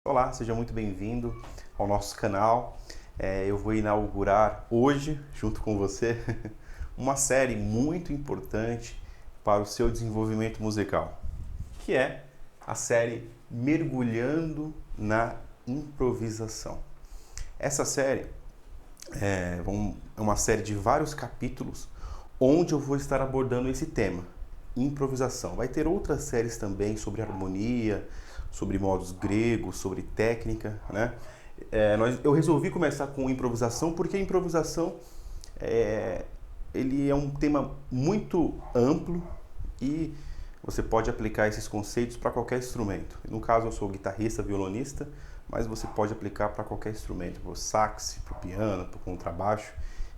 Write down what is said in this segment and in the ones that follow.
Olá, seja muito bem-vindo ao nosso canal. Eu vou inaugurar hoje, junto com você, uma série muito importante para o seu desenvolvimento musical, que é a série Mergulhando na Improvisação. Essa série é uma série de vários capítulos onde eu vou estar abordando esse tema, improvisação. Vai ter outras séries também sobre harmonia, sobre modos gregos, sobre técnica, né? Eu resolvi começar com improvisação porque a improvisação ele é um tema muito amplo e você pode aplicar esses conceitos para qualquer instrumento. No caso, eu sou guitarrista, violonista, mas você pode aplicar para qualquer instrumento, para o sax, para o piano, para o contrabaixo.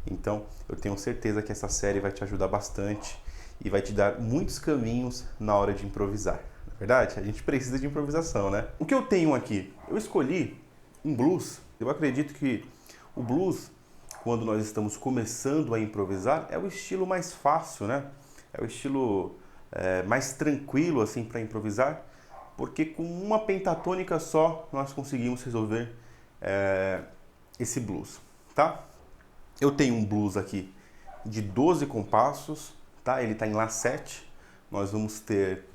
Então, eu tenho certeza que essa série vai te ajudar bastante e vai te dar muitos caminhos na hora de improvisar. Na verdade, a gente precisa de improvisação, né? O que eu tenho aqui? Eu escolhi um blues. Eu acredito que o blues, quando nós estamos começando a improvisar, é o estilo mais fácil, né? É o estilo mais tranquilo assim para improvisar, porque com uma pentatônica só nós conseguimos resolver esse blues, tá? Eu tenho um blues aqui de 12 compassos, tá? Ele está em Lá7. Nós vamos ter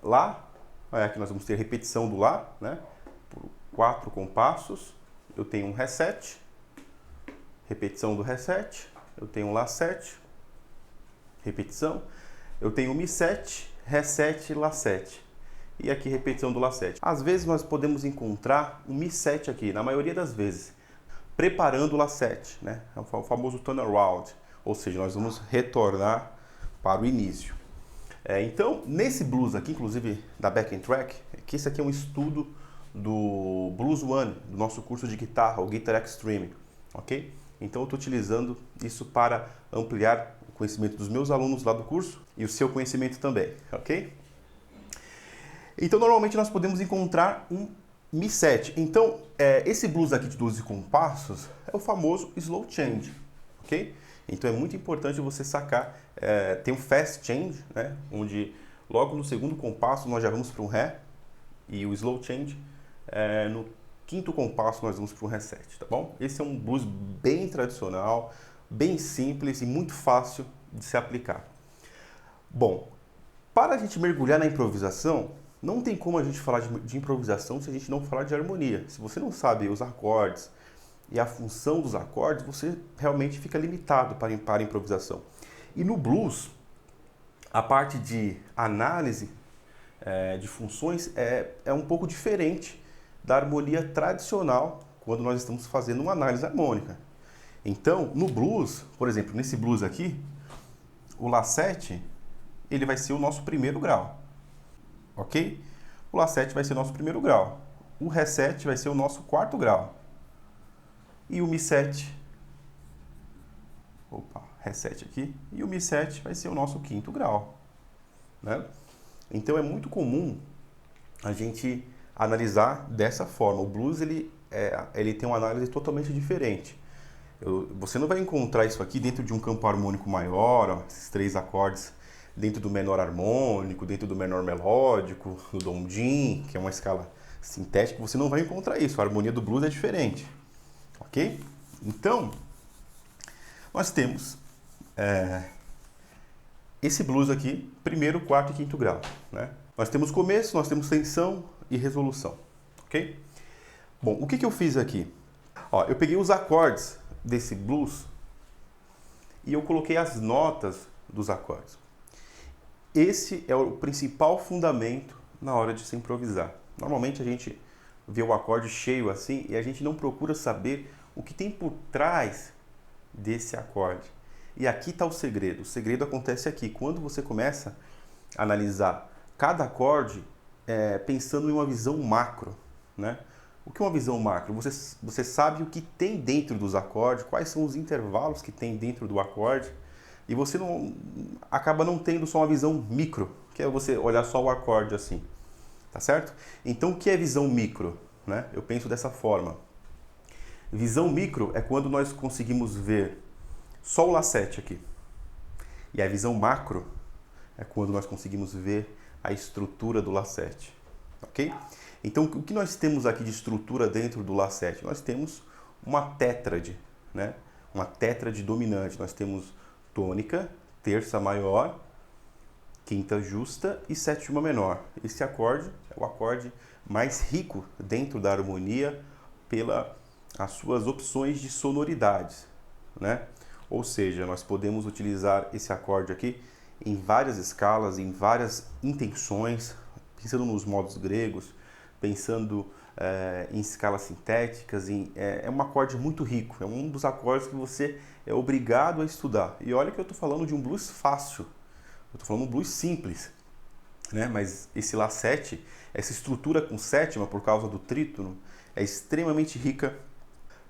Lá, aqui nós vamos ter repetição do Lá, né? Por 4 compassos. Eu tenho um Ré7, repetição do Ré7. Eu tenho um Lá7, repetição. Eu tenho um Mi7, Ré7, Lá7. E aqui repetição do Lá7. Às vezes nós podemos encontrar um Mi7 aqui, na maioria das vezes, preparando o Lá7, né? É o famoso turnaround, ou seja, nós vamos retornar para o início. Então, nesse blues aqui, inclusive da Backing Track, que esse aqui é um estudo do Blues One, do nosso curso de guitarra, o Guitar Extreme, ok? Então eu estou utilizando isso para ampliar o conhecimento dos meus alunos lá do curso e o seu conhecimento também, ok? Então normalmente nós podemos encontrar um Mi7. Então esse blues aqui de 12 compassos é o famoso slow change, ok? Então é muito importante você sacar, tem um fast change, né? Onde logo no segundo compasso nós já vamos para um Ré e o slow change no quinto compasso nós vamos para um Ré7, tá bom? Esse é um blues bem tradicional, bem simples e muito fácil de se aplicar. Bom, para a gente mergulhar na improvisação, não tem como a gente falar de improvisação se a gente não falar de harmonia. Se você não sabe os acordes e a função dos acordes, você realmente fica limitado para a improvisação. E no blues, a parte de análise de funções é um pouco diferente da harmonia tradicional quando nós estamos fazendo uma análise harmônica. Então, no blues, por exemplo, nesse blues aqui, o Lá7 ele vai ser o nosso primeiro grau, ok? O Lá7 vai ser o nosso primeiro grau. O Ré7 vai ser o nosso quarto grau. E o Mi7, Ré7 aqui, e o Mi7 vai ser o nosso quinto grau, né? Então é muito comum a gente analisar dessa forma. O blues ele tem uma análise totalmente diferente. Você não vai encontrar isso aqui dentro de um campo harmônico maior, ó, esses 3 acordes dentro do menor harmônico, dentro do menor melódico, do dom-dim, que é uma escala sintética. Você não vai encontrar isso. A harmonia do blues é diferente, ok? Então, nós temos esse blues aqui, primeiro, quarto e quinto grau, né? Nós temos começo, nós temos tensão e resolução, ok? Bom, o que eu fiz aqui? Ó, eu peguei os acordes desse blues e eu coloquei as notas dos acordes. Esse é o principal fundamento na hora de se improvisar. Normalmente a gente vê o acorde cheio assim e a gente não procura saber o que tem por trás desse acorde. E aqui está o segredo. O segredo acontece aqui, quando você começa a analisar cada acorde pensando em uma visão macro, né? O que é uma visão macro? Você sabe o que tem dentro dos acordes, quais são os intervalos que tem dentro do acorde, e você acaba não tendo só uma visão micro, que é você olhar só o acorde assim, tá certo? Então o que é visão micro, né? Eu penso dessa forma. Visão micro é quando nós conseguimos ver só o Lá7 aqui. E a visão macro é quando nós conseguimos ver a estrutura do Lá7, ok? Então, o que nós temos aqui de estrutura dentro do Lá 7? Nós temos uma tétrade, né? Uma tétrade dominante. Nós temos tônica, terça maior, quinta justa e sétima menor. Esse acorde é o acorde mais rico dentro da harmonia pelas suas opções de sonoridades, né? Ou seja, nós podemos utilizar esse acorde aqui em várias escalas, em várias intenções, pensando nos modos gregos, pensando em escalas sintéticas. É um acorde muito rico, é um dos acordes que você é obrigado a estudar. E olha que eu estou falando de um blues fácil, eu estou falando de um blues simples, né? Mas esse Lá 7, essa estrutura com sétima, por causa do trítono, é extremamente rica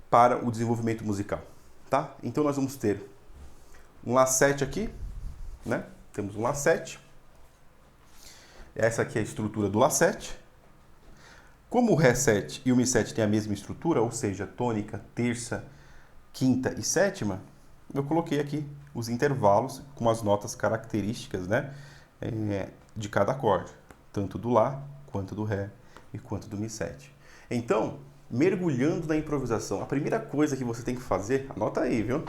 para o desenvolvimento musical, tá? Então nós vamos ter um Lá 7 aqui, né? Temos um Lá 7. Essa aqui é a estrutura do Lá 7. Como o Ré 7 e o Mi 7 têm a mesma estrutura, ou seja, tônica, terça, quinta e sétima, eu coloquei aqui os intervalos com as notas características, né, de cada acorde, tanto do Lá, quanto do Ré e quanto do Mi 7. Então, mergulhando na improvisação, a primeira coisa que você tem que fazer, anota aí, viu?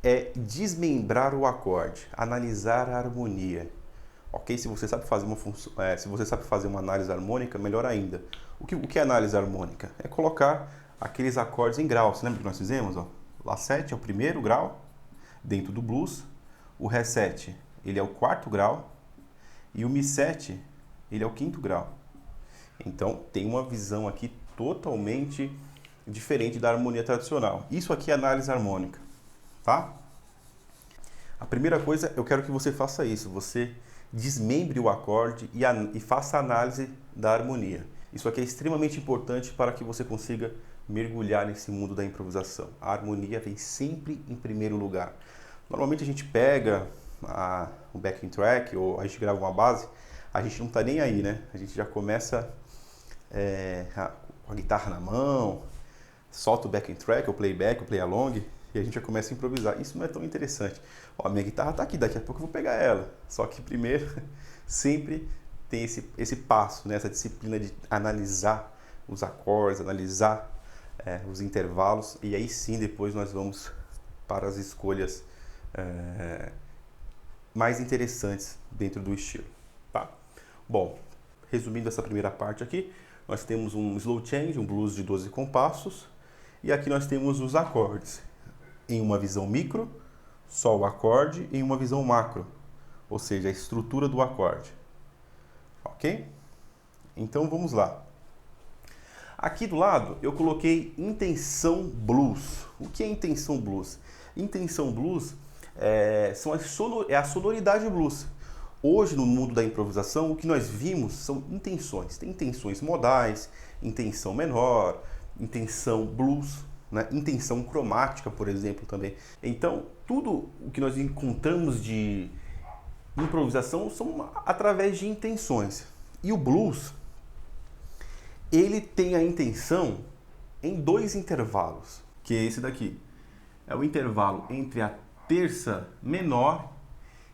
É desmembrar o acorde, analisar a harmonia. Ok? Se você sabe fazer se você sabe fazer uma análise harmônica, melhor ainda. O que é análise harmônica? É colocar aqueles acordes em grau. Você lembra que nós fizemos? Ó? Lá 7 é o primeiro grau dentro do blues, o Ré 7 ele é o quarto grau e o Mi 7 ele é o quinto grau. Então tem uma visão aqui totalmente diferente da harmonia tradicional. Isso aqui é análise harmônica, tá? A primeira coisa, eu quero que você faça isso, você desmembre o acorde e faça a análise da harmonia. Isso aqui é extremamente importante para que você consiga mergulhar nesse mundo da improvisação. A harmonia vem sempre em primeiro lugar. Normalmente a gente pega o backing track ou a gente grava uma base, a gente não está nem aí, né? A gente já começa com a guitarra na mão, solta o backing track, o playback, o play along, e a gente já começa a improvisar. Isso não é tão interessante. Ó, minha guitarra está aqui, daqui a pouco eu vou pegar ela. Só que primeiro, sempre tem esse passo, né? Essa disciplina de analisar os acordes, analisar os intervalos, e aí sim depois nós vamos para as escolhas mais interessantes dentro do estilo, tá? Bom, resumindo essa primeira parte aqui, nós temos um slow change, um blues de 12 compassos, e aqui nós temos os acordes em uma visão micro, só o acorde, em uma visão macro, ou seja, a estrutura do acorde. Ok? Então vamos lá. Aqui do lado eu coloquei intenção blues. O que é intenção blues? Intenção blues é a sonoridade blues. Hoje no mundo da improvisação o que nós vimos são intenções. Tem intenções modais, intenção menor, intenção blues, né? Intenção cromática, por exemplo, também. Então tudo o que nós encontramos de improvisação são através de intenções. E o blues, ele tem a intenção em dois intervalos, que é esse daqui. É o intervalo entre a terça menor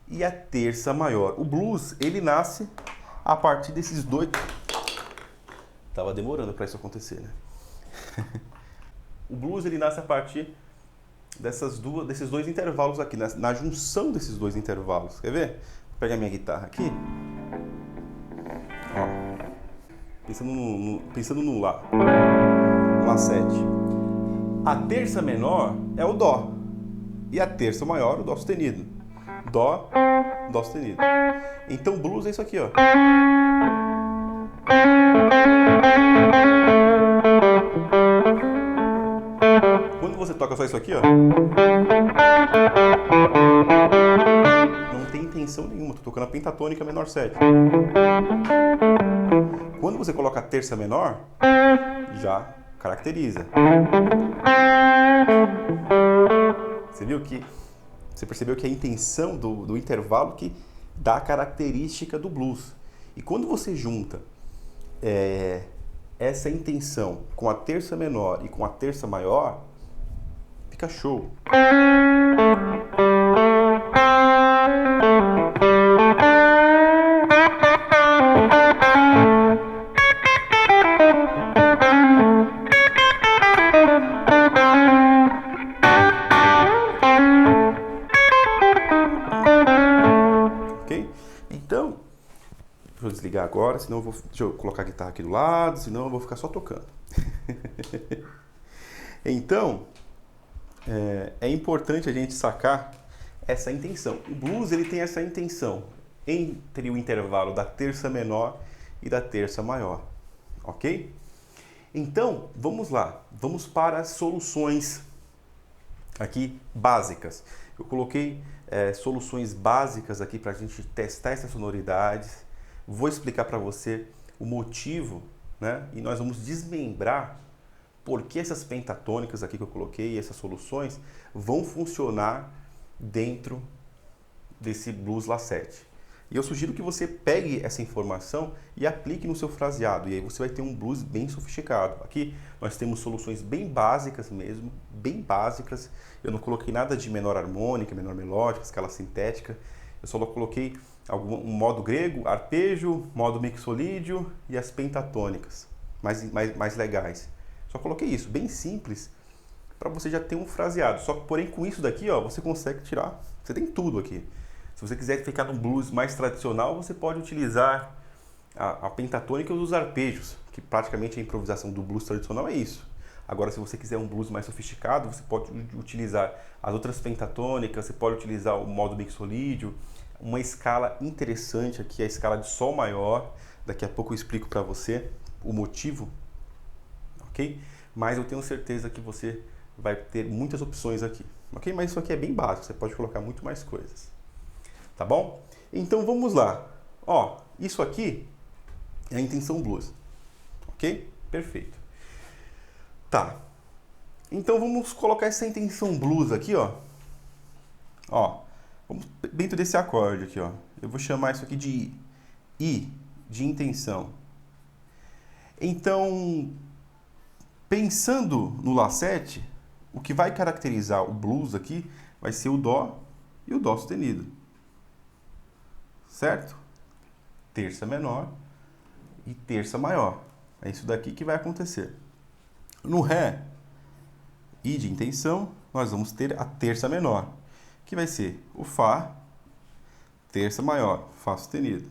e a terça maior. O blues, ele nasce a partir desses dois... Tava demorando para isso acontecer, né? O blues, ele nasce a partir desses dois intervalos aqui, na junção desses dois intervalos. Quer ver? Vou pegar minha guitarra aqui. Ó, pensando no Lá. Lá 7. A terça menor é o Dó. E a terça maior, o Dó sustenido. Dó, Dó sustenido. Então blues é isso aqui, ó. Quando você toca só isso aqui, ó, não tem intenção nenhuma, tô tocando a pentatônica menor 7. Quando você coloca a terça menor, já caracteriza. Você percebeu que a intenção do intervalo que dá a característica do blues. E quando você junta essa intenção com a terça menor e com a terça maior, fica show. desligar agora, senão eu vou... Deixa eu colocar a guitarra aqui do lado, senão eu vou ficar só tocando. Então, é importante a gente sacar essa intenção. O blues ele tem essa intenção entre o intervalo da terça menor e da terça maior, ok? Então, vamos lá. Vamos para as soluções aqui básicas. Eu coloquei soluções básicas aqui para a gente testar essas sonoridades. Vou explicar para você o motivo, né? E nós vamos desmembrar por que essas pentatônicas aqui que eu coloquei, essas soluções, vão funcionar dentro desse blues La 7. E eu sugiro que você pegue essa informação e aplique no seu fraseado, e aí você vai ter um blues bem sofisticado. Aqui nós temos soluções bem básicas mesmo, bem básicas. Eu não coloquei nada de menor harmônica, menor melódica, escala sintética. Eu só coloquei um modo grego, arpejo, modo mixolídio e as pentatônicas mais legais. Só coloquei isso, bem simples, para você já ter um fraseado. Só que, porém, com isso daqui, ó, você consegue tirar, você tem tudo aqui. Se você quiser ficar num blues mais tradicional, você pode utilizar a pentatônica e os arpejos, que praticamente a improvisação do blues tradicional é isso. Agora, se você quiser um blues mais sofisticado, você pode utilizar as outras pentatônicas, você pode utilizar o modo mixolídio, uma escala interessante aqui, a escala de sol maior. Daqui a pouco eu explico para você o motivo, ok? Mas eu tenho certeza que você vai ter muitas opções aqui, ok? Mas isso aqui é bem básico, você pode colocar muito mais coisas, tá bom? Então vamos lá. Ó, isso aqui é a intenção blues, ok? Perfeito. Tá. Então vamos colocar essa intenção blues aqui, ó. Ó, vamos dentro desse acorde aqui, ó. Eu vou chamar isso aqui de I, de intenção. Então, pensando no La 7, o que vai caracterizar o blues aqui vai ser o Dó e o Dó sustenido. Certo? Terça menor e terça maior. É isso daqui que vai acontecer. No Ré, I de intenção, nós vamos ter a terça menor, que vai ser o Fá, terça maior, Fá sustenido.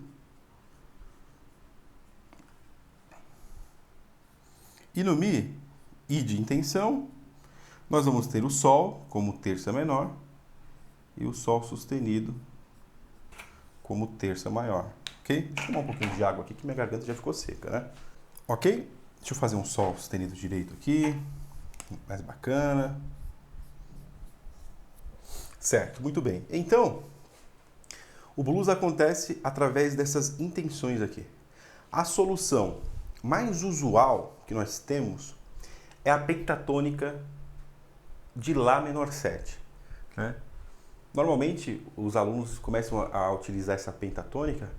E no Mi, I de intenção, nós vamos ter o Sol como terça menor e o Sol sustenido como terça maior, ok? Deixa eu tomar um pouquinho de água aqui que minha garganta já ficou seca, né? Ok? Deixa eu fazer um Sol sustenido direito aqui, mais bacana. Certo, muito bem. Então, o blues acontece através dessas intenções aqui. A solução mais usual que nós temos é a pentatônica de Lá menor 7, né? Normalmente, os alunos começam a utilizar essa pentatônica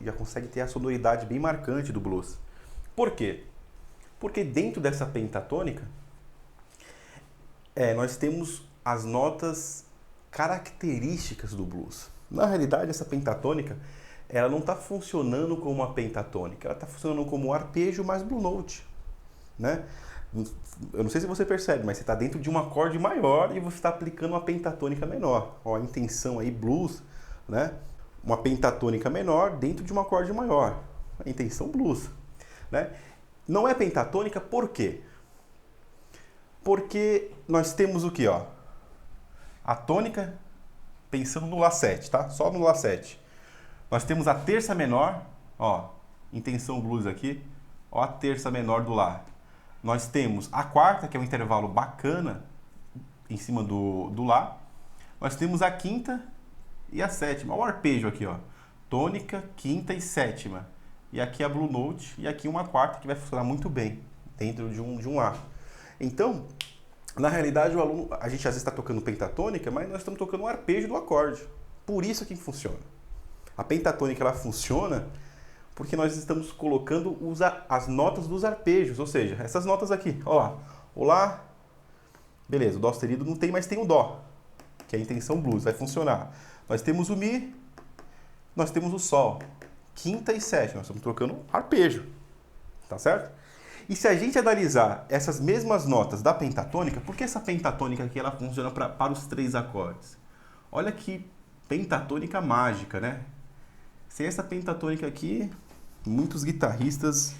e já conseguem ter a sonoridade bem marcante do blues. Por quê? Porque dentro dessa pentatônica, nós temos as notas características do blues. Na realidade, essa pentatônica, ela não está funcionando como uma pentatônica, ela está funcionando como um arpejo mais blue note, né? Eu não sei se você percebe, mas você está dentro de um acorde maior e você está aplicando uma pentatônica menor. Ó, a intenção aí, blues, né? Uma pentatônica menor dentro de um acorde maior. A intenção blues, né? Não é pentatônica por quê? Porque nós temos o que, ó? A tônica, pensando no Lá 7, tá? Só no Lá 7. Nós temos a terça menor, ó, intenção blues aqui, ó, a terça menor do Lá. Nós temos a quarta, que é um intervalo bacana, em cima do Lá. Nós temos a quinta e a sétima. Olha o arpejo aqui, ó. Tônica, quinta e sétima. E aqui a Blue Note e aqui uma quarta que vai funcionar muito bem dentro de um Lá. Então, na realidade, o aluno, a gente às vezes está tocando pentatônica, mas nós estamos tocando um arpejo do acorde. Por isso que funciona. A pentatônica ela funciona porque nós estamos colocando as notas dos arpejos, ou seja, essas notas aqui, ó lá, o Lá, beleza, o Dó sustenido não tem, mas tem o Dó, que é a intenção blues, vai funcionar. Nós temos o Mi, nós temos o Sol, quinta e sétima, nós estamos trocando arpejo, tá certo? E se a gente analisar essas mesmas notas da pentatônica, por que essa pentatônica aqui ela funciona para os três acordes? Olha que pentatônica mágica, né? Sem essa pentatônica aqui, muitos guitarristas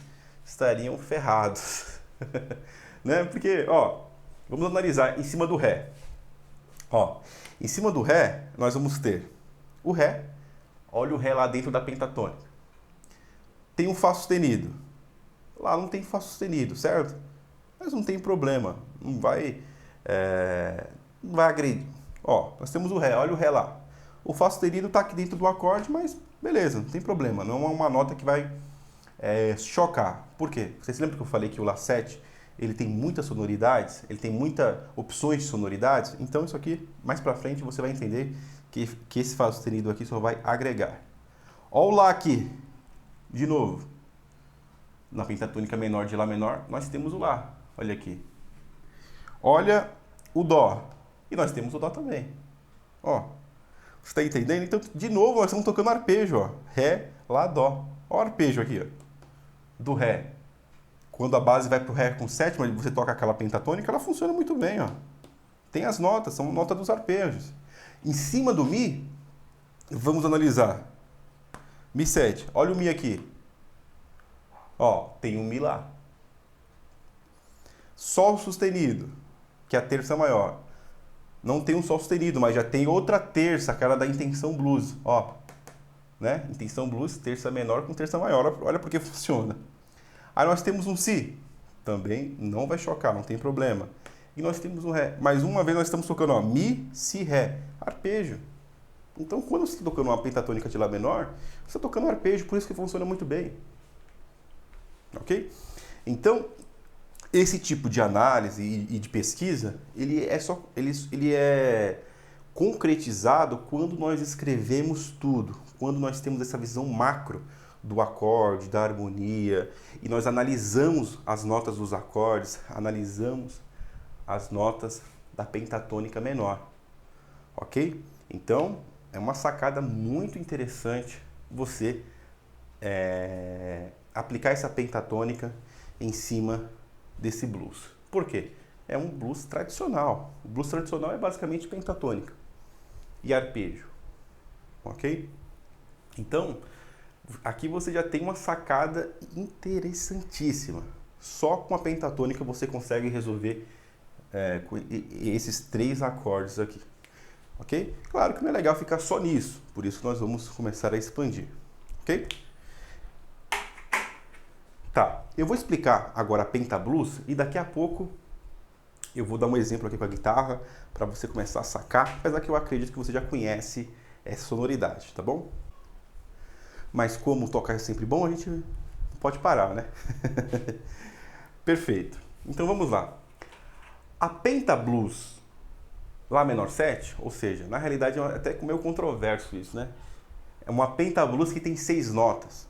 estariam ferrados. Né? Porque, ó, vamos analisar em cima do Ré. Ó, em cima do Ré, nós vamos ter o Ré. Olha o Ré lá dentro da pentatônica. Tem um Fá sustenido. Lá não tem Fá sustenido, certo? Mas não tem problema. Não vai agredir. Ó, nós temos o Ré. Olha o Ré lá. O Fá sustenido está aqui dentro do acorde, mas beleza, não tem problema. Não é uma nota que vai chocar. Por quê? Vocês lembram que eu falei que o Lá7 ele tem muitas sonoridades, ele tem muitas opções de sonoridades? Então isso aqui, mais pra frente, você vai entender que esse Fá sustenido aqui só vai agregar. Ó o Lá aqui, de novo. Na pentatônica menor de Lá menor, nós temos o Lá. Olha aqui. Olha o Dó. E nós temos o Dó também. Ó. Você está entendendo? Então, de novo, nós estamos tocando arpejo, ó. Ré, Lá, Dó. Ó o arpejo aqui, ó. Do Ré. Quando a base vai para o Ré com sétima, você toca aquela pentatônica, ela funciona muito bem, ó. Tem as notas, são notas dos arpejos. Em cima do Mi, vamos analisar. Mi7. Olha o Mi aqui. Ó, tem um Mi lá. Sol sustenido, que é a terça maior. Não tem um Sol sustenido, mas já tem outra terça, aquela da intenção blues. Ó, né? Intenção blues, terça menor com terça maior. Olha porque funciona. Aí nós temos um Si. Também não vai chocar, não tem problema. E nós temos um Ré. Mais uma vez nós estamos tocando, ó, Mi, Si, Ré. Arpejo. Então, quando você está tocando uma pentatônica de Lá menor, você está tocando arpejo, por isso que funciona muito bem. Ok? Então, esse tipo de análise e de pesquisa, ele é concretizado quando nós escrevemos tudo, quando nós temos essa visão macro do acorde, da harmonia, e nós analisamos as notas dos acordes, analisamos as notas da pentatônica menor, ok? Então, é uma sacada muito interessante você aplicar essa pentatônica em cima desse blues. Por quê? É um blues tradicional. O blues tradicional é basicamente pentatônica e arpejo, ok? Então, aqui você já tem uma sacada interessantíssima. Só com a pentatônica você consegue resolver esses 3 acordes aqui, ok? Claro que não é legal ficar só nisso, por isso nós vamos começar a expandir, ok? Tá, eu vou explicar agora a pentablues e daqui a pouco eu vou dar um exemplo aqui com a guitarra para você começar a sacar, apesar que eu acredito que você já conhece essa sonoridade, tá bom? Mas como tocar é sempre bom, a gente não pode parar, né? Perfeito. Então vamos lá. A pentablues Lá menor 7, ou seja, na realidade é até meio controverso isso, né? É uma pentablues que tem 6 notas.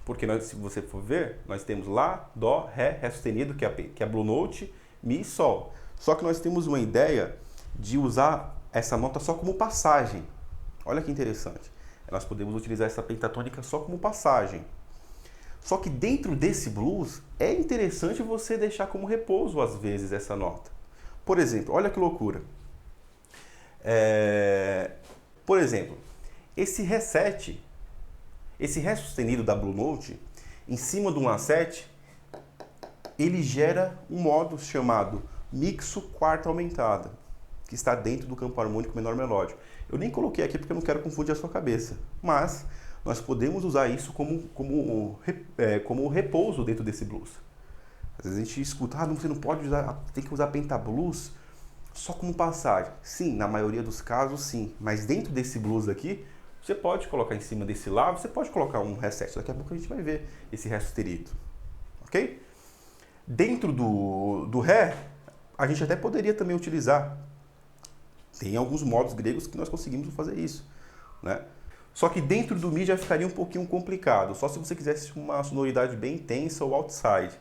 Porque se você for ver, nós temos Lá, Dó, Ré, Ré sustenido, que é a Blue Note, Mi e Sol. Só que nós temos uma ideia de usar essa nota só como passagem. Olha que interessante. Nós podemos utilizar essa pentatônica só como passagem. Só que dentro desse blues, é interessante você deixar como repouso, às vezes, essa nota. Por exemplo, olha que loucura. Por exemplo, esse Ré7, esse Ré sustenido da Blue Note, em cima de um Lá7, ele gera um modo chamado mixo quarta aumentada, que está dentro do campo harmônico menor melódico. Eu nem coloquei aqui porque eu não quero confundir a sua cabeça, mas nós podemos usar isso como repouso dentro desse blues. Às vezes a gente escuta, você não pode usar, tem que usar pentablues só como passagem. Sim, na maioria dos casos sim, mas dentro desse blues aqui, você pode colocar em cima desse Lá, você pode colocar um Ré7, daqui a pouco a gente vai ver esse Ré sustenido, ok? Dentro do Ré, a gente até poderia também utilizar, tem alguns modos gregos que nós conseguimos fazer isso, né? Só que dentro do Mi já ficaria um pouquinho complicado, só se você quisesse uma sonoridade bem intensa ou outside,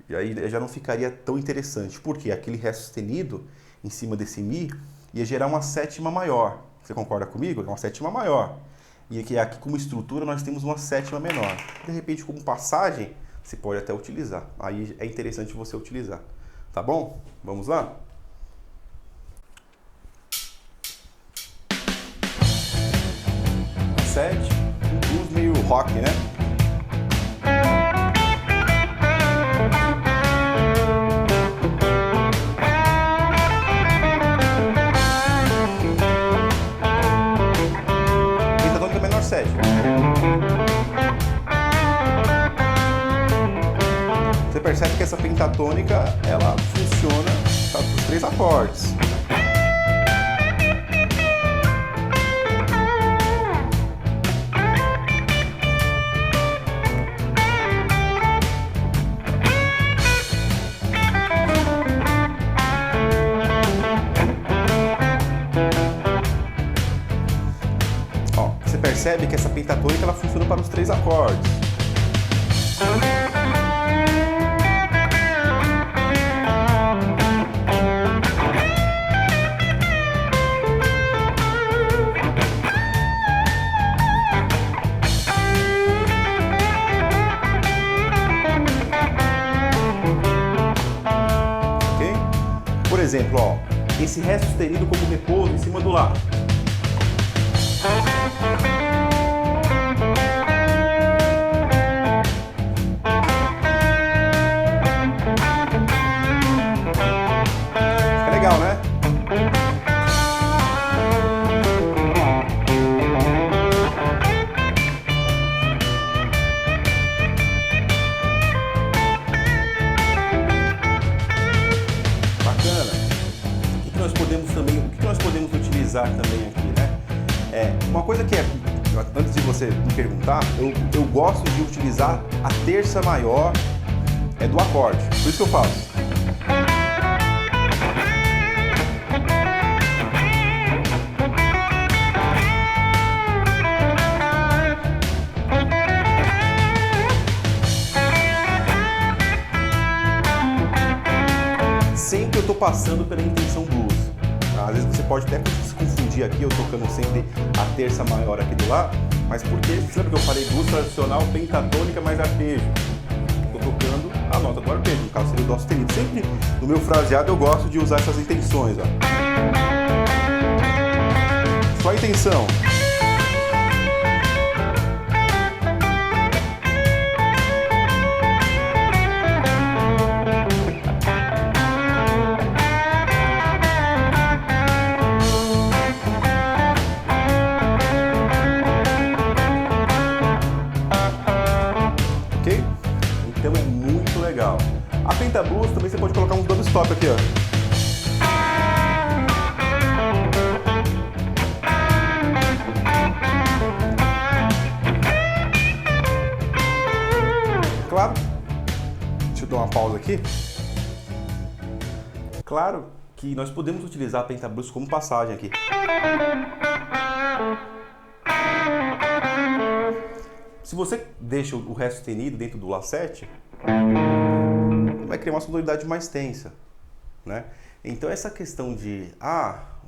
e aí já não ficaria tão interessante, porque aquele Ré sustenido em cima desse Mi ia gerar uma sétima maior. Você concorda comigo? É uma sétima maior. E aqui como estrutura nós temos uma sétima menor. De repente, como passagem, você pode até utilizar. Aí é interessante você utilizar. Tá bom? Vamos lá? Sete, um blues meio meio rock, né? Pentatônica menor 7. Você percebe que essa pentatônica, ela funciona para os 3 acordes. Ó, você percebe que essa pentatônica, ela funciona para os 3 acordes. Por exemplo, ó, esse Ré sustenido como repouso em cima do Lá. Fica legal, né? O que nós podemos utilizar também aqui, né? Uma coisa que antes de você me perguntar, eu gosto de utilizar a terça maior do acorde. Por isso que eu faço. Sempre eu estou passando pela intenção blues. Às vezes você pode até se confundir aqui, eu tocando sempre a terça maior aqui do Lá, mas porque, lembra que eu falei blues tradicional, pentatônica mais arpejo? Estou tocando a nota do arpejo, no caso seria o dó sustenido. Sempre no meu fraseado eu gosto de usar essas intenções, ó. Só a intenção. Então é muito legal. A pentablues também você pode colocar um double stop aqui, ó. Claro. Deixa eu dar uma pausa aqui. Claro que nós podemos utilizar a pentablues como passagem aqui. Se você deixa o Ré sustenido dentro do Lá7, vai criar uma sonoridade mais tensa, né? Então essa questão de,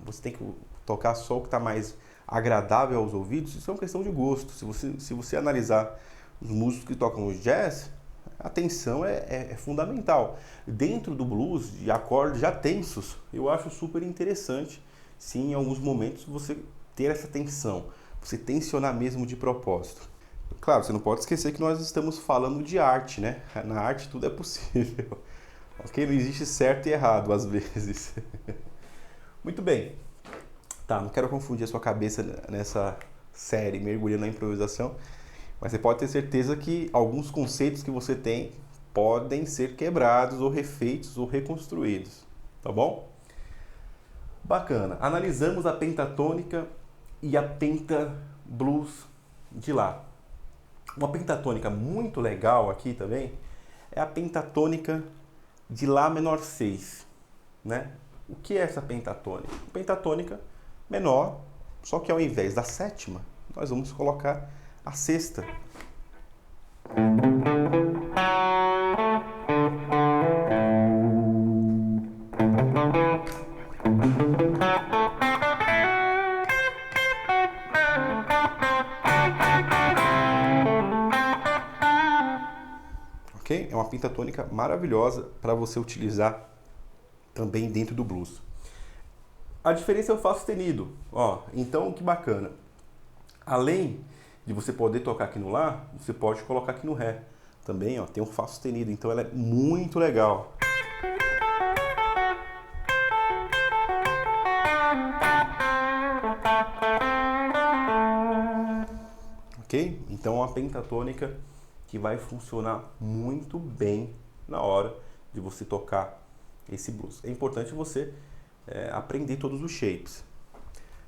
você tem que tocar só o que está mais agradável aos ouvidos, isso é uma questão de gosto. Se você analisar os músicos que tocam os jazz, a tensão é fundamental. Dentro do blues, de acordes já tensos, eu acho super interessante, sim, em alguns momentos, você ter essa tensão, você tensionar mesmo de propósito. Claro, você não pode esquecer que nós estamos falando de arte, né? Na arte tudo é possível. Ok? Não existe certo e errado às vezes. Muito bem. Tá, não quero confundir a sua cabeça nessa série mergulhando na improvisação, mas você pode ter certeza que alguns conceitos que você tem podem ser quebrados ou refeitos ou reconstruídos. Tá bom? Bacana. Analisamos a pentatônica e a pentablues de Lá. Uma pentatônica muito legal aqui também é a pentatônica de Lá menor 6, né? O que é essa pentatônica? Pentatônica menor, só que ao invés da sétima, nós vamos colocar a sexta. Ok? É uma pentatônica maravilhosa para você utilizar também dentro do blues. A diferença é o Fá sustenido. Ó, então, que bacana. Além de você poder tocar aqui no Lá, você pode colocar aqui no Ré. Também, ó, tem um Fá sustenido, então ela é muito legal. Ok? Então é uma pentatônica que vai funcionar muito bem na hora de você tocar esse blues. É importante você aprender todos os shapes.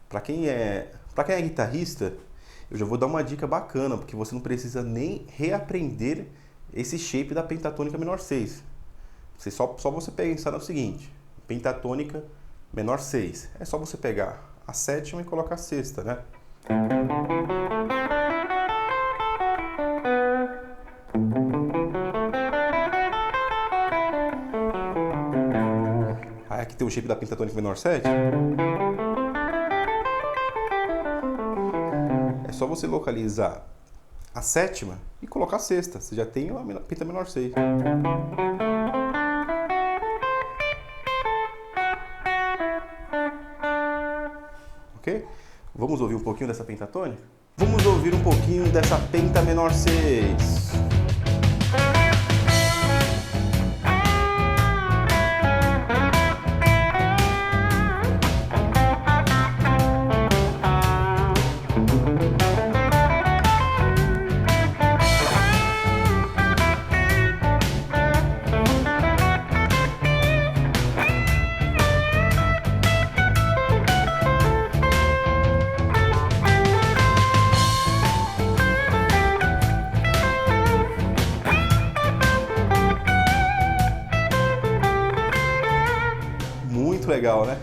Para quem é guitarrista, eu já vou dar uma dica bacana, porque você não precisa nem reaprender esse shape da pentatônica menor 6. Só você pensar no seguinte: pentatônica menor 6. É só você pegar a sétima e colocar a sexta, né? Aí aqui tem o shape da pentatônica menor 7. É só você localizar a sétima e colocar a sexta. Você já tem a penta menor 6. Ok? Vamos ouvir um pouquinho dessa pentatônica? Vamos ouvir um pouquinho dessa penta menor 6. Muito legal, né?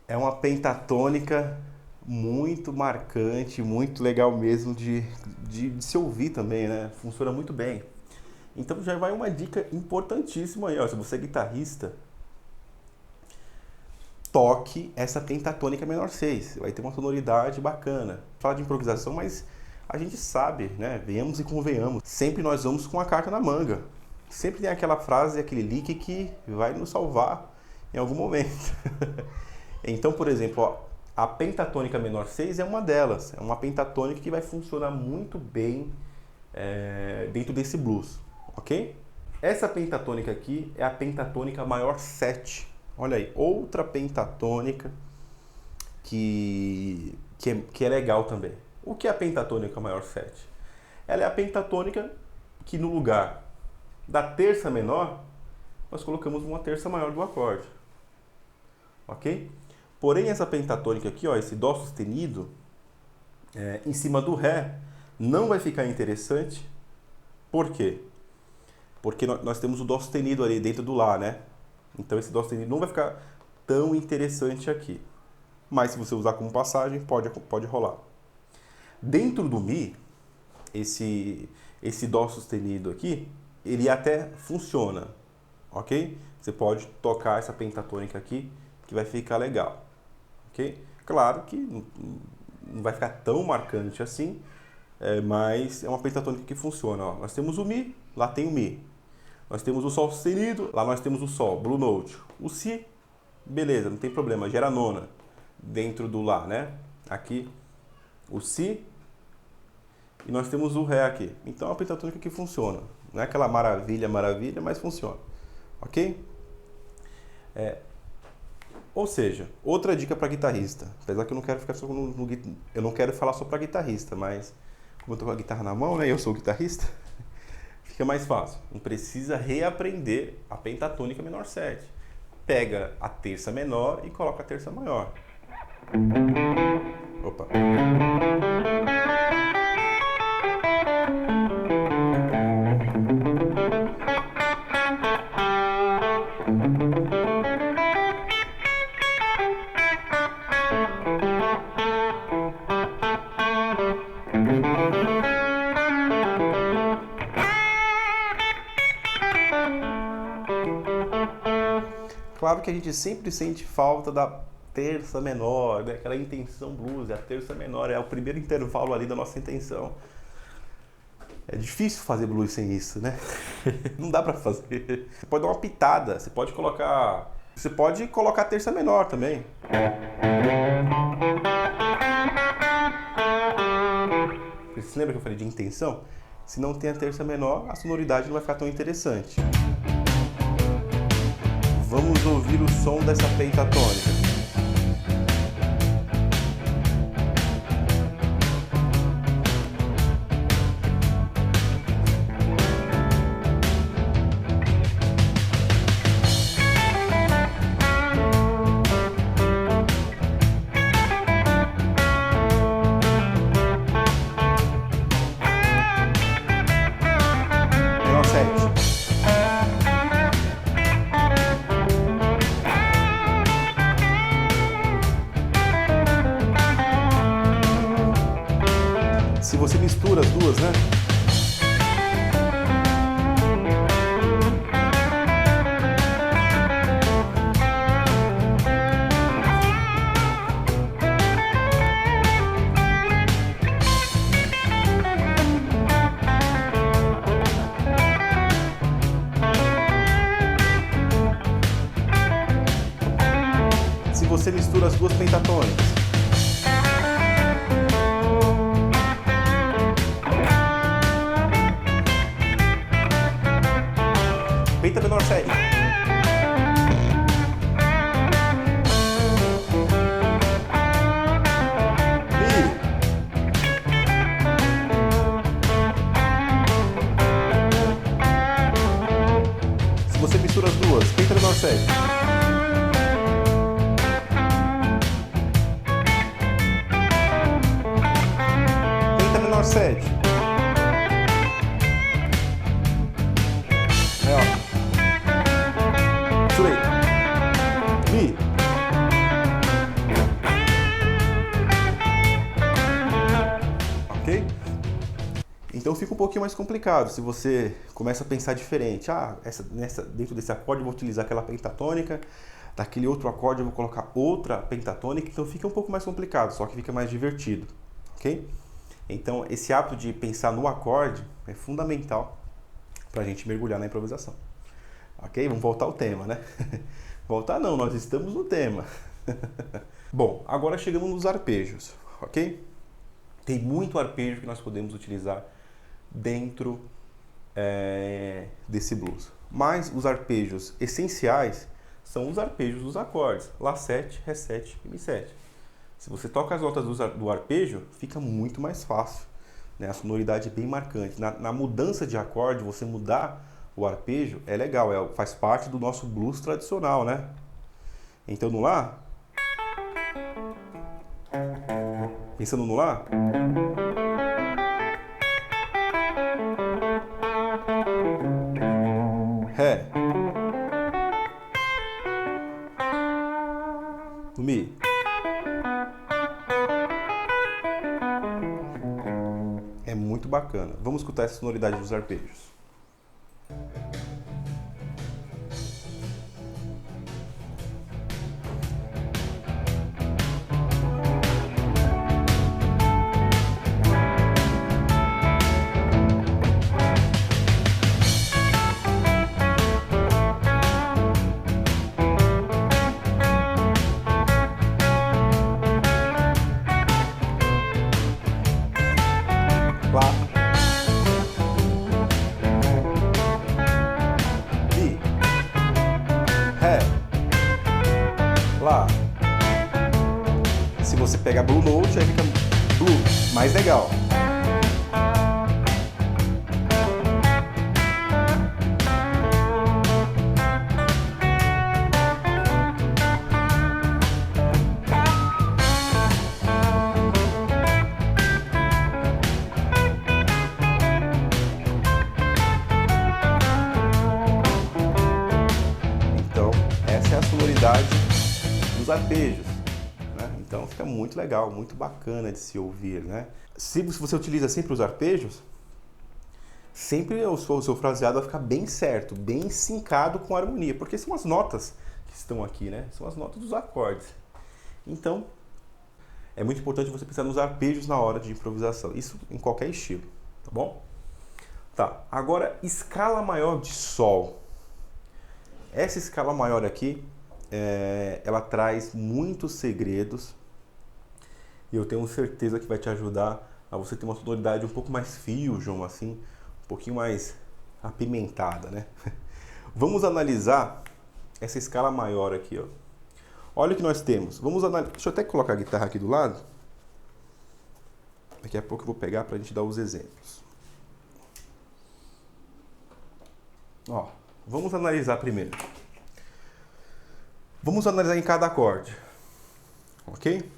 É uma pentatônica muito marcante, muito legal mesmo de se ouvir também, né? Funciona muito bem. Então já vai uma dica importantíssima aí, ó. Se você é guitarrista, toque essa pentatônica menor 6. Vai ter uma sonoridade bacana. Fala de improvisação, mas a gente sabe, né? Venhamos e convenhamos. Sempre nós vamos com a carta na manga. Sempre tem aquela frase, aquele lick que vai nos salvar em algum momento. Então, por exemplo, ó, a pentatônica menor 6 é uma delas. É uma pentatônica que vai funcionar muito bem dentro desse blues, ok? Essa pentatônica aqui é a pentatônica maior 7. Olha aí, outra pentatônica que é legal também. O que é a pentatônica maior 7? Ela é a pentatônica que no lugar da terça menor, nós colocamos uma terça maior do acorde. Ok? Porém, essa pentatônica aqui, ó, esse Dó sustenido, em cima do Ré, não vai ficar interessante. Por quê? Porque nós temos o Dó sustenido ali dentro do Lá, né? Então esse Dó sustenido não vai ficar tão interessante aqui. Mas se você usar como passagem, pode rolar. Dentro do Mi, esse Dó sustenido aqui, ele até funciona, ok? Você pode tocar essa pentatônica aqui, que vai ficar legal, ok? Claro que não vai ficar tão marcante assim, mas é uma pentatônica que funciona, ó. Nós temos o Mi, lá tem o Mi. Nós temos o Sol sustenido, lá nós temos o Sol, Blue Note. O Si, beleza, não tem problema, gera nona dentro do Lá, né? Aqui, o Si, e nós temos o Ré aqui. Então é uma pentatônica que funciona. Não é aquela maravilha, mas funciona. Ok? Ou seja, outra dica para guitarrista. Apesar que eu não quero ficar só eu não quero falar só para guitarrista, mas como eu tô com a guitarra na mão, né? Eu sou guitarrista. Fica mais fácil. Não precisa reaprender a pentatônica menor 7. Pega a terça menor e coloca a terça maior. Opa. Claro que a gente sempre sente falta da terça menor, né? Aquela intenção blues, a terça menor é o primeiro intervalo ali da nossa intenção. É difícil fazer blues sem isso, né? Não dá pra fazer. Você pode dar uma pitada, você pode colocar Você pode colocar terça menor também. Você lembra que eu falei de intenção? Se não tem a terça menor, a sonoridade não vai ficar tão interessante. Vamos ouvir o som dessa pentatônica. Menor 7. Se você mistura as duas, né? Se você mistura as duas pentatônicas. Penta menor 7. Mi. Se você mistura as duas, penta menor 7. Penta menor 7. É, ó. Misturei. Mi. Ok? Então fica um pouquinho mais complicado se você começa a pensar diferente. Ah, dentro desse acorde eu vou utilizar aquela pentatônica, daquele outro acorde eu vou colocar outra pentatônica, então fica um pouco mais complicado, só que fica mais divertido, ok? Então esse hábito de pensar no acorde é fundamental para a gente mergulhar na improvisação. Ok? Vamos voltar ao tema, né? Voltar não, nós estamos no tema. Bom, agora chegamos nos arpejos, ok? Tem muito arpejo que nós podemos utilizar dentro desse blues. Mas os arpejos essenciais são os arpejos dos acordes. Lá 7, Ré 7 e Mi 7. Se você toca as notas do arpejo, fica muito mais fácil, né? A sonoridade é bem marcante. Na mudança de acorde, você mudar o arpejo é legal, faz parte do nosso blues tradicional, né? Então no Lá, pensando no Lá, Ré, no Mi, é muito bacana. Vamos escutar essa sonoridade dos arpejos. Lá, Mi, Ré, Lá. Se você pegar Blue Note, aí fica Blue, mais legal. Essa é a sonoridade dos arpejos, né? Então fica muito legal, muito bacana de se ouvir, né? Se você utiliza sempre os arpejos, sempre o seu fraseado vai ficar bem certo, bem sincado com a harmonia, porque são as notas que estão aqui, né? São as notas dos acordes. Então, é muito importante você pensar nos arpejos na hora de improvisação, isso em qualquer estilo, tá bom? Tá, agora escala maior de Sol. Essa escala maior aqui, ela traz muitos segredos e eu tenho certeza que vai te ajudar a você ter uma sonoridade um pouco mais fusion, assim, um pouquinho mais apimentada, né? Vamos analisar essa escala maior aqui, ó. Olha o que nós temos. Deixa eu até colocar a guitarra aqui do lado. Daqui a pouco eu vou pegar para a gente dar os exemplos. Ó, vamos analisar primeiro. Vamos analisar em cada acorde, ok?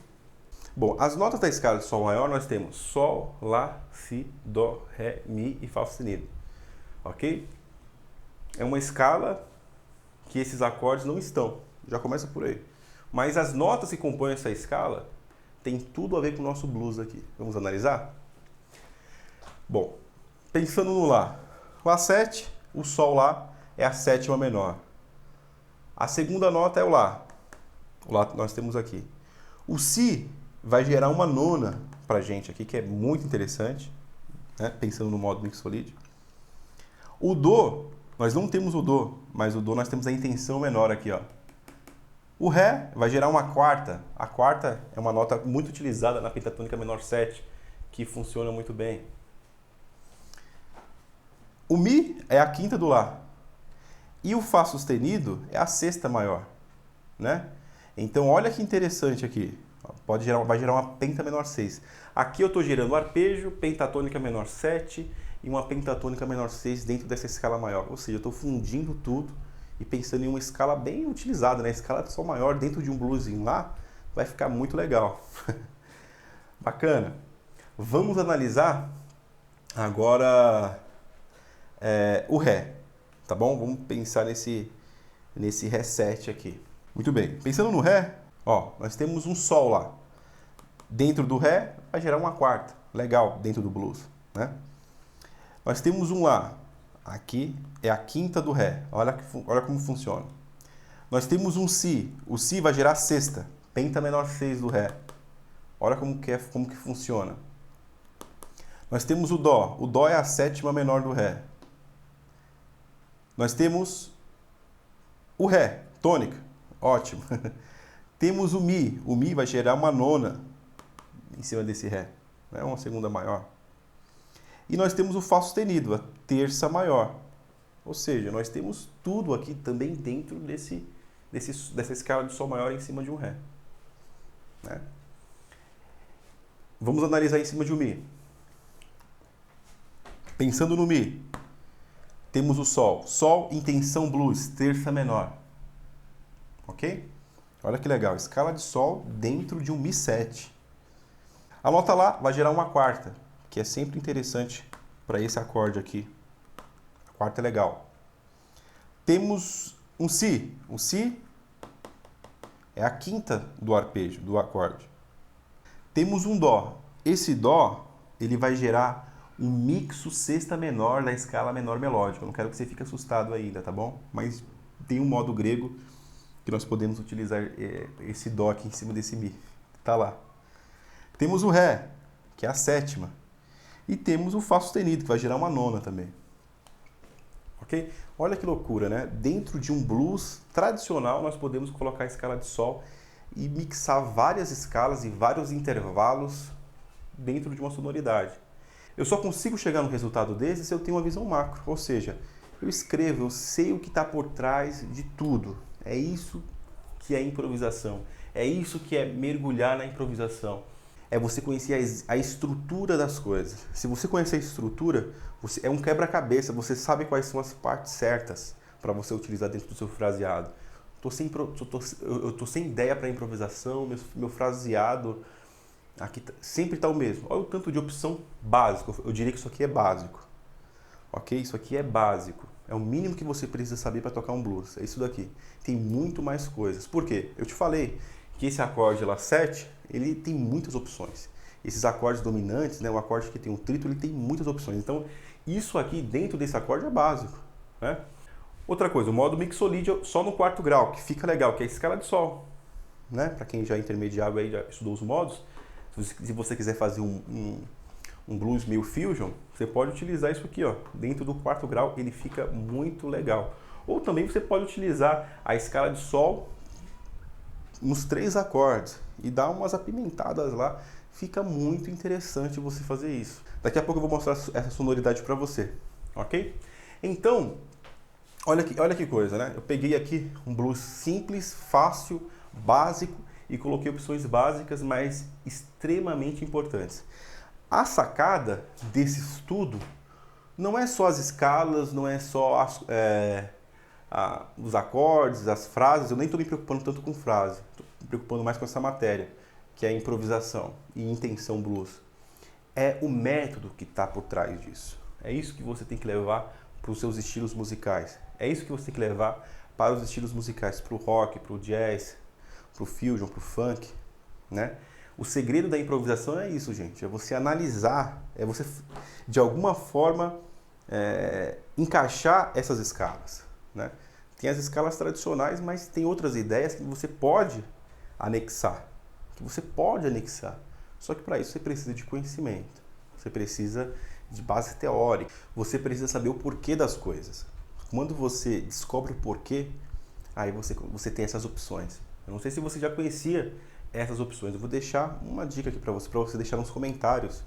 Bom, as notas da escala de Sol maior nós temos Sol, Lá, Si, Dó, Ré, Mi e Fá sustenido, ok? É uma escala que esses acordes não estão, já começa por aí. Mas as notas que compõem essa escala tem tudo a ver com o nosso blues aqui. Vamos analisar? Bom, pensando no Lá. Lá7, o Sol Lá é a sétima menor. A segunda nota é o Lá. O Lá nós temos aqui. O Si vai gerar uma nona pra gente aqui, que é muito interessante, né? Pensando no modo mixolídio. O Dó, nós não temos o Dó, mas o Dó nós temos a intenção menor aqui, ó. O Ré vai gerar uma quarta. A quarta é uma nota muito utilizada na pentatônica menor 7, que funciona muito bem. O Mi é a quinta do Lá. E o Fá sustenido é a sexta maior, né? Então, olha que interessante aqui. Vai gerar uma penta menor 6. Aqui eu estou gerando arpejo, pentatônica menor 7 e uma pentatônica menor 6 dentro dessa escala maior. Ou seja, eu estou fundindo tudo e pensando em uma escala bem utilizada, né? Escala de Sol maior dentro de um bluesinho lá vai ficar muito legal. Bacana. Vamos analisar agora o Ré, tá bom? Vamos pensar nesse Ré 7 aqui. Muito bem. Pensando no Ré, ó, nós temos um Sol lá. Dentro do Ré vai gerar uma quarta. Legal, dentro do blues, né? Nós temos um Lá. Aqui é a quinta do Ré. Olha como funciona. Nós temos um Si. O Si vai gerar a sexta. Penta menor 6 do Ré. Olha como que funciona. Nós temos o Dó. O Dó é a sétima menor do Ré. Nós temos o Ré, tônica. Ótimo. Temos o Mi. O Mi vai gerar uma nona em cima desse Ré. Né? Uma segunda maior. E nós temos o Fá sustenido, a terça maior. Ou seja, nós temos tudo aqui também dentro dessa escala de Sol maior em cima de um Ré. Né? Vamos analisar em cima de um Mi. Pensando no Mi, temos o Sol. Sol, intenção blues, terça menor. Ok? Olha que legal, escala de Sol dentro de um Mi 7. A nota Lá vai gerar uma quarta, que é sempre interessante para esse acorde aqui. A quarta é legal. Temos um Si. O Si é a quinta do arpejo, do acorde. Temos um Dó. Esse Dó, ele vai gerar um mixo sexta menor da escala menor melódica. Eu não quero que você fique assustado ainda, tá bom? Mas tem um modo grego que nós podemos utilizar esse Dó aqui em cima desse Mi. Tá lá. Temos o Ré, que é a sétima. E temos o Fá sustenido, que vai gerar uma nona também. Ok? Olha que loucura, né? Dentro de um blues tradicional, nós podemos colocar a escala de Sol e mixar várias escalas e vários intervalos dentro de uma sonoridade. Eu só consigo chegar no resultado desse se eu tenho uma visão macro, ou seja, eu escrevo, eu sei o que está por trás de tudo. É isso que é improvisação, é isso que é mergulhar na improvisação. É você conhecer a estrutura das coisas. Se você conhecer a estrutura, é um quebra-cabeça, você sabe quais são as partes certas para você utilizar dentro do seu fraseado. Eu tô sem ideia para improvisação, meu fraseado aqui sempre está o mesmo. Olha o tanto de opção básica, eu diria que isso aqui é básico. Ok? Isso aqui é básico. É o mínimo que você precisa saber para tocar um blues. É isso daqui. Tem muito mais coisas. Por quê? Eu te falei que esse acorde lá 7, ele tem muitas opções. Esses acordes dominantes, né, o acorde que tem um trito, ele tem muitas opções. Então, isso aqui dentro desse acorde é básico. Né? Outra coisa, o modo mixolídio só no quarto grau, que fica legal, que é a escala de Sol. Né? Para quem já é intermediário aí, já estudou os modos, se você quiser fazer um blues meio fusion, você pode utilizar isso aqui, ó. Dentro do quarto grau, ele fica muito legal. Ou também você pode utilizar a escala de Sol nos 3 acordes e dá umas apimentadas lá. Fica muito interessante você fazer isso. Daqui a pouco eu vou mostrar essa sonoridade para você, ok? Então, olha que coisa, né? Eu peguei aqui um blues simples, fácil, básico e coloquei opções básicas, mas extremamente importantes. A sacada desse estudo não é só as escalas, não é só os acordes, as frases. Eu nem estou me preocupando tanto com frase, estou me preocupando mais com essa matéria, que é a improvisação e intenção blues. É o método que está por trás disso. É isso que você tem que levar para os seus estilos musicais. É isso que você tem que levar para os estilos musicais, para o rock, para o jazz, para o fusion, para o funk, né? O segredo da improvisação é isso, gente. É você analisar, é você, de alguma forma, encaixar essas escalas, né? Tem as escalas tradicionais, mas tem outras ideias que você pode anexar. Só que para isso você precisa de conhecimento. Você precisa de base teórica. Você precisa saber o porquê das coisas. Quando você descobre o porquê, aí você tem essas opções. Eu não sei se você já conhecia essas opções. Eu vou deixar uma dica aqui para você deixar nos comentários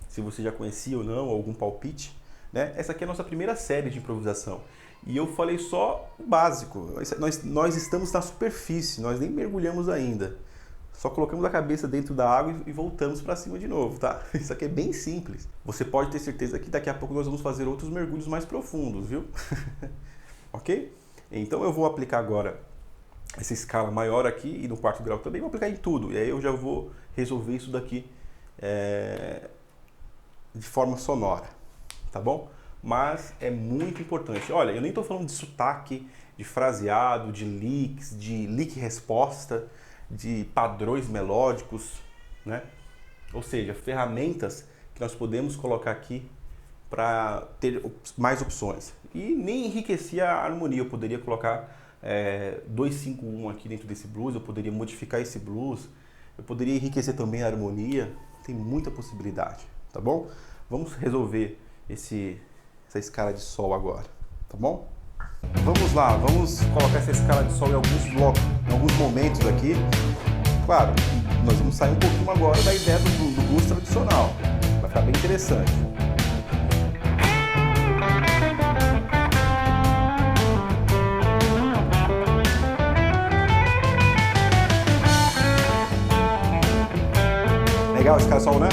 se você já conhecia ou não, algum palpite, né? Essa aqui é a nossa primeira série de improvisação. E eu falei só o básico. Nós estamos na superfície, nós nem mergulhamos ainda. Só colocamos a cabeça dentro da água e voltamos para cima de novo, tá? Isso aqui é bem simples. Você pode ter certeza que daqui a pouco nós vamos fazer outros mergulhos mais profundos, viu? Ok? Então eu vou aplicar agora essa escala maior aqui e no 4º grau também. Vou aplicar em tudo. E aí eu já vou resolver isso daqui de forma sonora, tá bom? Mas é muito importante. Olha, eu nem estou falando de sotaque, de fraseado, de licks, de lick-resposta, de padrões melódicos, né? Ou seja, ferramentas que nós podemos colocar aqui para ter mais opções. E nem enriquecer a harmonia. Eu poderia colocar 2-5-1 aqui dentro desse blues, eu poderia modificar esse blues, eu poderia enriquecer também a harmonia. Tem muita possibilidade, tá bom? Vamos resolver essa escala de sol agora, tá bom? Vamos lá, vamos colocar essa escala de sol em alguns blocos, em alguns momentos aqui. Claro, nós vamos sair um pouquinho agora da ideia do blues tradicional. Vai ficar bem interessante. Legal esse escala de sol, né?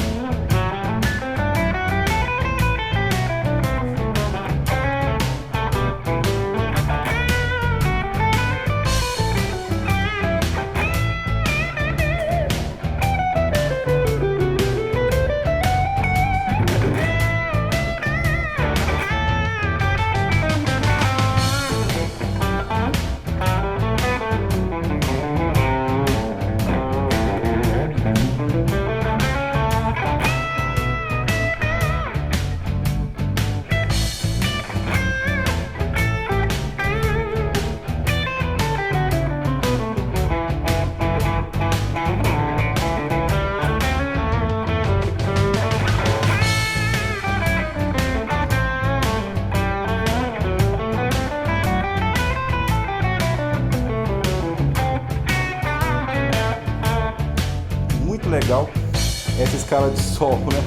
Legal essa escala de sol, né?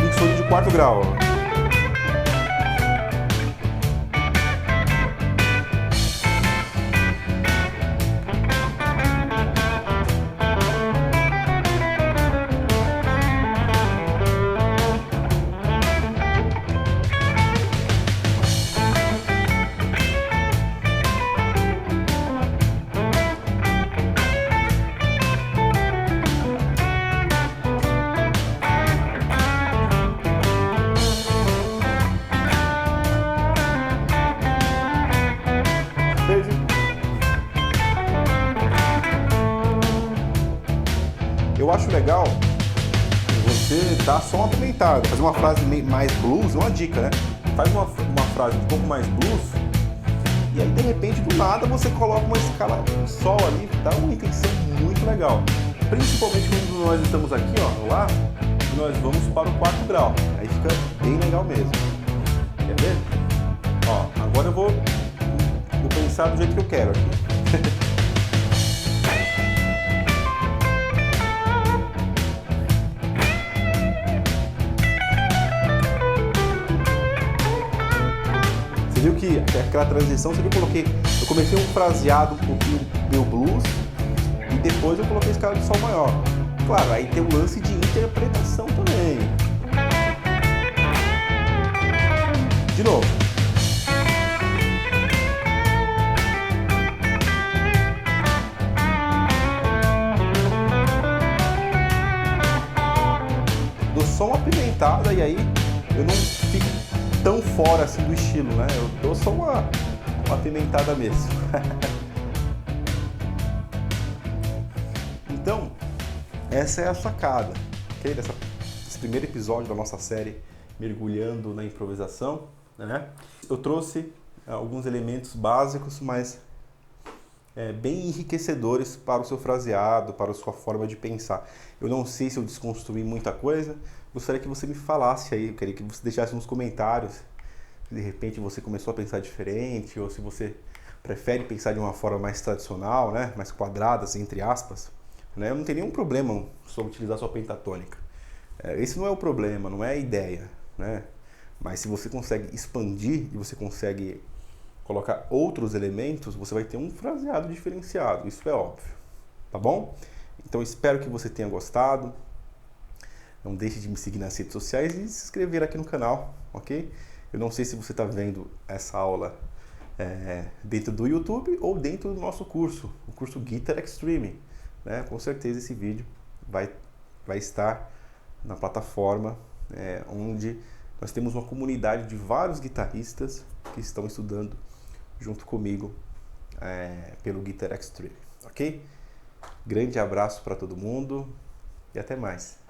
Mixoria de 4º grau. Eu acho legal você dar só uma apimentada, fazer uma frase mais blues, uma dica, né? Faz uma frase um pouco mais blues E aí de repente do nada você coloca uma escala Sol ali, dá uma intenção muito legal. Principalmente quando nós estamos aqui, ó, no Lá, e nós vamos para o 4º grau. Aí fica bem legal mesmo. Quer ver? Ó, agora eu vou pensar do jeito que eu quero aqui. Você viu que aquela transição, você viu que eu comecei um fraseado um pouquinho meio blues e depois eu coloquei a escala de Sol maior. Claro, aí tem um lance de interpretação também. De novo. Dou só uma apimentada e aí eu não fico tão fora assim do estilo, né? Eu dou só uma apimentada mesmo. Então, essa é a sacada, ok? Desse primeiro episódio da nossa série Mergulhando na Improvisação, né? Eu trouxe alguns elementos básicos, mas bem enriquecedores para o seu fraseado, para a sua forma de pensar. Eu não sei se eu desconstruí muita coisa, gostaria que você me falasse aí, eu queria que você deixasse nos comentários se de repente você começou a pensar diferente, ou se você prefere pensar de uma forma mais tradicional, né? Mais quadrada, assim, entre aspas. Né? Eu não tenho nenhum problema só utilizar sua pentatônica. Esse não é o problema, não é a ideia, né? Mas se você consegue expandir e você consegue colocar outros elementos, você vai ter um fraseado diferenciado, isso é óbvio, tá bom? Então espero que você tenha gostado. Não deixe de me seguir nas redes sociais e se inscrever aqui no canal, ok? Eu não sei se você está vendo essa aula dentro do YouTube ou dentro do nosso curso, o curso Guitar Extreme, né? Com certeza esse vídeo vai estar na plataforma onde nós temos uma comunidade de vários guitarristas que estão estudando junto comigo pelo Guitar Extreme, ok? Grande abraço para todo mundo e até mais.